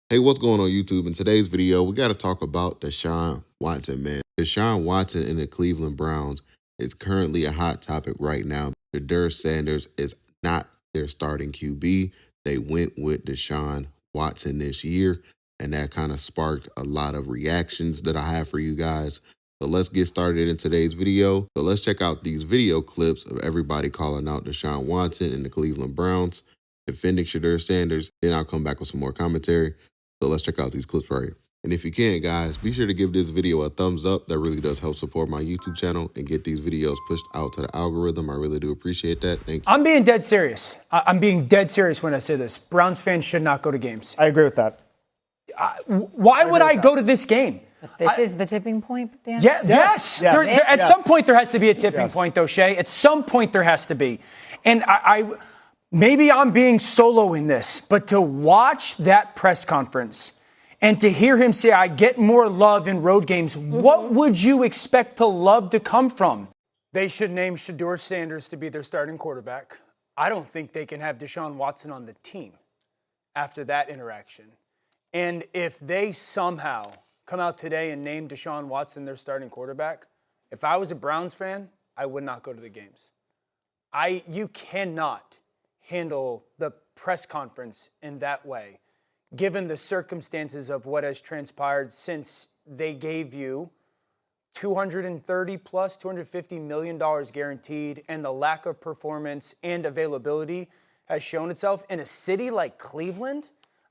Hey, what's going on YouTube? In today's video, we got to talk about Deshaun Watson, man. Deshaun Watson in the Cleveland Browns is currently a hot topic right now. Shedeur Sanders is not their starting QB. They went with Deshaun Watson this year, and that kind of sparked a lot of reactions that I have for you guys. So let's get started in today's video. So let's check out these video clips of everybody calling out Deshaun Watson and the Cleveland Browns, defending Shedeur Sanders. Then I'll come back with some more commentary. So let's check out these clips right here. And if you can, guys, be sure to give this video a thumbs up. That really does help support my YouTube channel and get these videos pushed out to the algorithm. I really do appreciate that. Thank you. I'm being dead serious. I'm being dead serious when I say this. Browns fans should not go to games. I agree with that. Why would I go to this game? But this is the tipping point, Dan? Yes. At some point, there has to be a tipping point, though, Shay. At some point, there has to be. And maybe I'm being solo in this, but to watch that press conference and to hear him say, I get more love in road games, what would you expect to love to come from? They should name Shedeur Sanders to be their starting quarterback. I don't think they can have Deshaun Watson on the team after that interaction. And if they somehow come out today and name Deshaun Watson their starting quarterback, if I was a Browns fan, I would not go to the games. You cannot handle the press conference in that way, given the circumstances of what has transpired since they gave you $230 plus $250 million guaranteed, and the lack of performance and availability has shown itself in a city like Cleveland.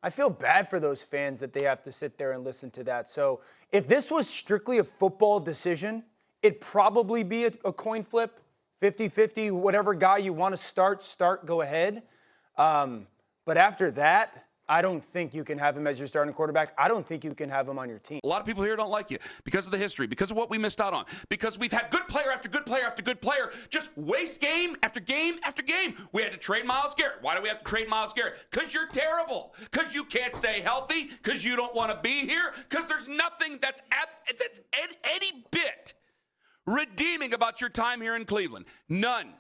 I feel bad for those fans that they have to sit there and listen to that. So if this was strictly a football decision, it'd probably be a coin flip. 50-50, whatever guy you want to start, go ahead. But after that, I don't think you can have him as your starting quarterback. I don't think you can have him on your team. A lot of people here don't like you because of the history, because of what we missed out on, because we've had good player after good player after good player just waste game after game after game. We had to trade Myles Garrett. Why do we have to trade Myles Garrett? Because you're terrible, because you can't stay healthy, because you don't want to be here, because there's nothing that's any bit redeeming about your time here in Cleveland. None.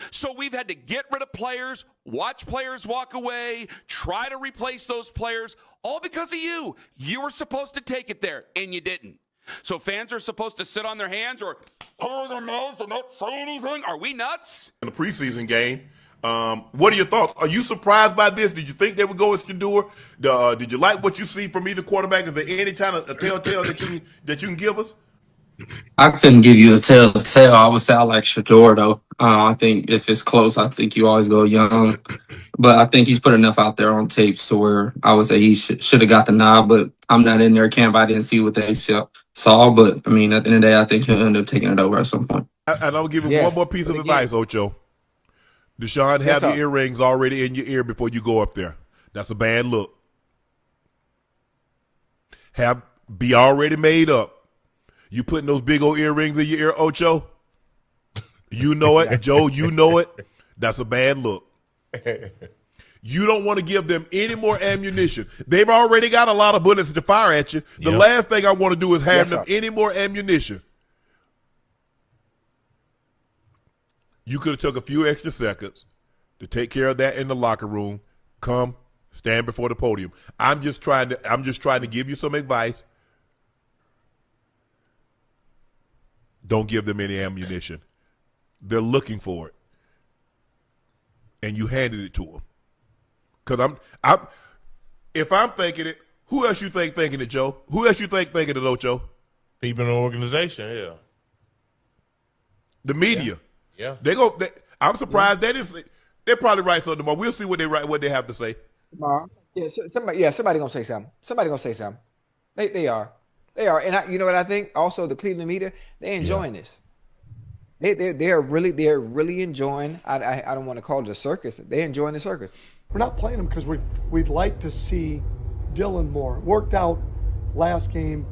So we've had to get rid of players, watch players walk away, try to replace those players, all because of you. You were supposed to take it there, and you didn't. So fans are supposed to sit on their hands or cover their mouths and not say anything? Are we nuts? In the preseason game, what are your thoughts? Are you surprised by this? Did you think they would go with Shedeur? Did you like what you see from either quarterback? Is there any kind of a telltale that you can give us? I couldn't give you a telltale. I would say I like Shedeur, though. I think if it's close, I think you always go young. But I think he's put enough out there on tapes to where I would say he should have got the nod. But I'm not in their camp. I didn't see what they saw. But, I mean, at the end of the day, I think he'll end up taking it over at some point. And I'll give you one more piece of advice, Ocho. Deshaun, have your earrings already in your ear before you go up there. That's a bad look. Be already made up. You putting those big old earrings in your ear, Ocho? You know it. Joe, you know it. That's a bad look. You don't want to give them any more ammunition. They've already got a lot of bullets to fire at you. The last thing I want to do is have them any more ammunition. You could have took a few extra seconds to take care of that in the locker room. Come, stand before the podium. I'm just trying to give you some advice. Don't give them any ammunition. They're looking for it, and you handed it to them. Because if I'm thinking it, who else you think thinking it, Joe? Who else you think thinking it, Ocho? People in the organization, yeah. The media, yeah. I'm surprised they didn't say. They'll probably write something tomorrow. We'll see what they have to say. Somebody gonna say something. Somebody gonna say something. They are. And you know what I think? Also, the Cleveland media, they're enjoying this. They're really enjoying. I don't want to call it a circus. They're enjoying the circus. We're not playing them because we'd like to see Dylan more. It worked out last game.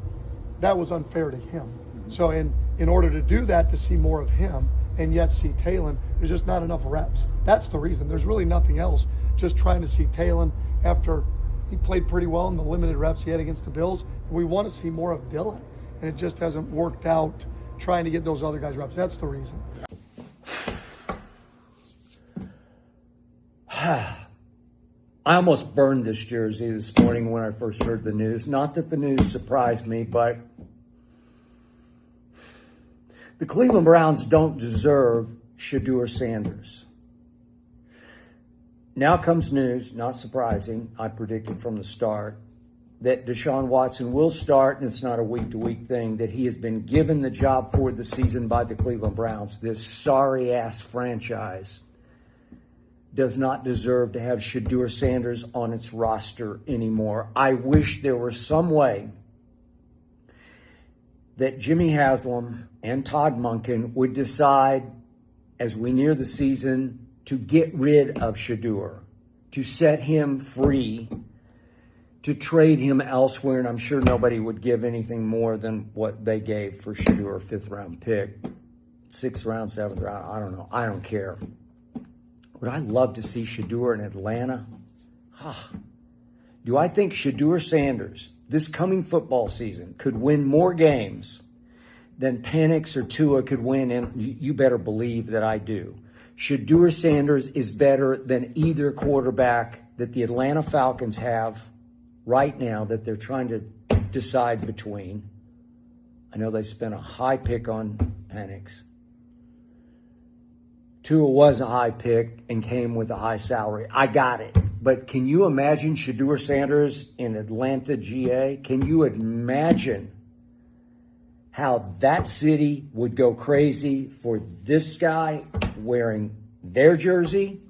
That was unfair to him. So in order to do that, to see more of him and yet see Talon, there's just not enough reps. That's the reason. There's really nothing else. Just trying to see Talon after he played pretty well in the limited reps he had against the Bills. We want to see more of Dylan, and it just hasn't worked out trying to get those other guys reps. That's the reason. I almost burned this jersey this morning when I first heard the news. Not that the news surprised me, but the Cleveland Browns don't deserve Shedeur Sanders. Now comes news, not surprising, I predicted from the start, that Deshaun Watson will start, and it's not a week-to-week thing, that he has been given the job for the season by the Cleveland Browns. This sorry-ass franchise does not deserve to have Shedeur Sanders on its roster anymore. I wish there were some way that Jimmy Haslam and Todd Monken would decide as we near the season to get rid of Shedeur, to set him free, to trade him elsewhere, and I'm sure nobody would give anything more than what they gave for Shedeur, a 5th-round pick, 6th round, 7th round, I don't know. I don't care. Would I love to see Shedeur in Atlanta? Do I think Shedeur Sanders, this coming football season, could win more games than Penix or Tua could win? And you better believe that I do. Shedeur Sanders is better than either quarterback that the Atlanta Falcons have right now that they're trying to decide between. I know they spent a high pick on Penix. Tua was a high pick and came with a high salary. I got it. But can you imagine Shedeur Sanders in Atlanta, GA? Can you imagine how that city would go crazy for this guy wearing their jersey?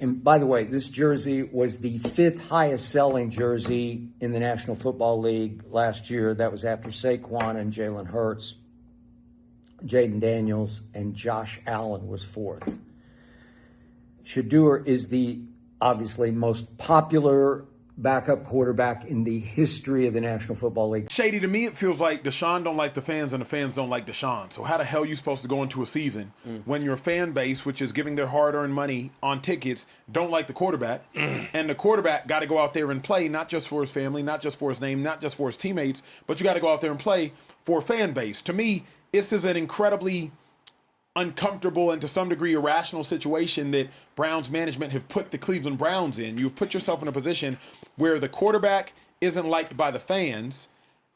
And by the way, this jersey was the 5th highest selling jersey in the National Football League last year. That was after Saquon and Jalen Hurts. Jaden Daniels and Josh Allen was 4th. Shedeur is the obviously most popular backup quarterback in the history of the National Football League. Shady, to me, it feels like Deshaun don't like the fans and the fans don't like Deshaun. So how the hell are you supposed to go into a season when your fan base, which is giving their hard-earned money on tickets, don't like the quarterback, and the quarterback got to go out there and play not just for his family, not just for his name, not just for his teammates, but you got to go out there and play for a fan base. To me, this is an incredibly uncomfortable and to some degree irrational situation that Browns management have put the Cleveland Browns in. You've put yourself in a position where the quarterback isn't liked by the fans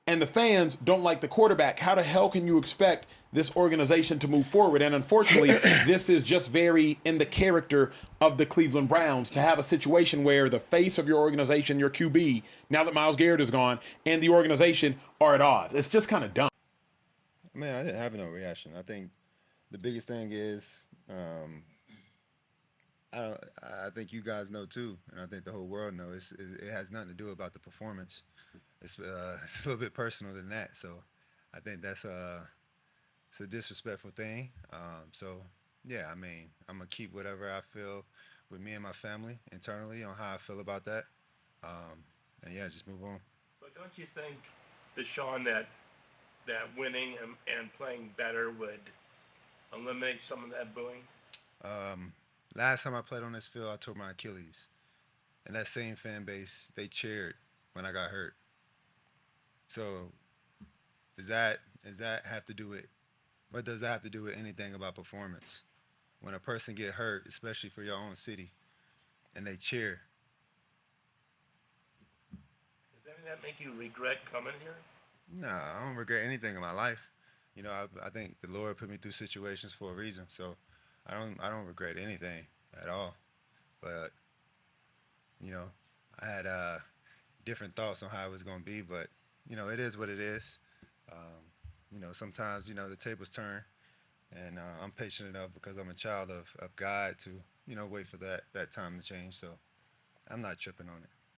and the fans don't like the quarterback. How the hell can you expect this organization to move forward? And unfortunately, this is just very in the character of the Cleveland Browns to have a situation where the face of your organization, your QB, now that Myles Garrett is gone, and the organization are at odds. It's just kind of dumb. Man, I didn't have no reaction. I think the biggest thing is, I think you guys know too, and I think the whole world knows. It has nothing to do about the performance. It's a little bit personal than that. So, I think that's it's a disrespectful thing. So, yeah, I mean, I'm gonna keep whatever I feel with me and my family internally on how I feel about that, and yeah, just move on. But don't you think, Deshaun, that winning and playing better would eliminate some of that booing? Last time I played on this field, I tore my Achilles. And that same fan base, they cheered when I got hurt. So does that have to do with, what does that have to do with anything about performance? When a person get hurt, especially for your own city, and they cheer. Does any of that make you regret coming here? No, I don't regret anything in my life. You know, I think the Lord put me through situations for a reason, so I don't regret anything at all. But you know, I had different thoughts on how it was going to be, but you know, it is what it is. You know, sometimes the tables turn, and I'm patient enough because I'm a child of God to wait for that time to change. So I'm not tripping on it.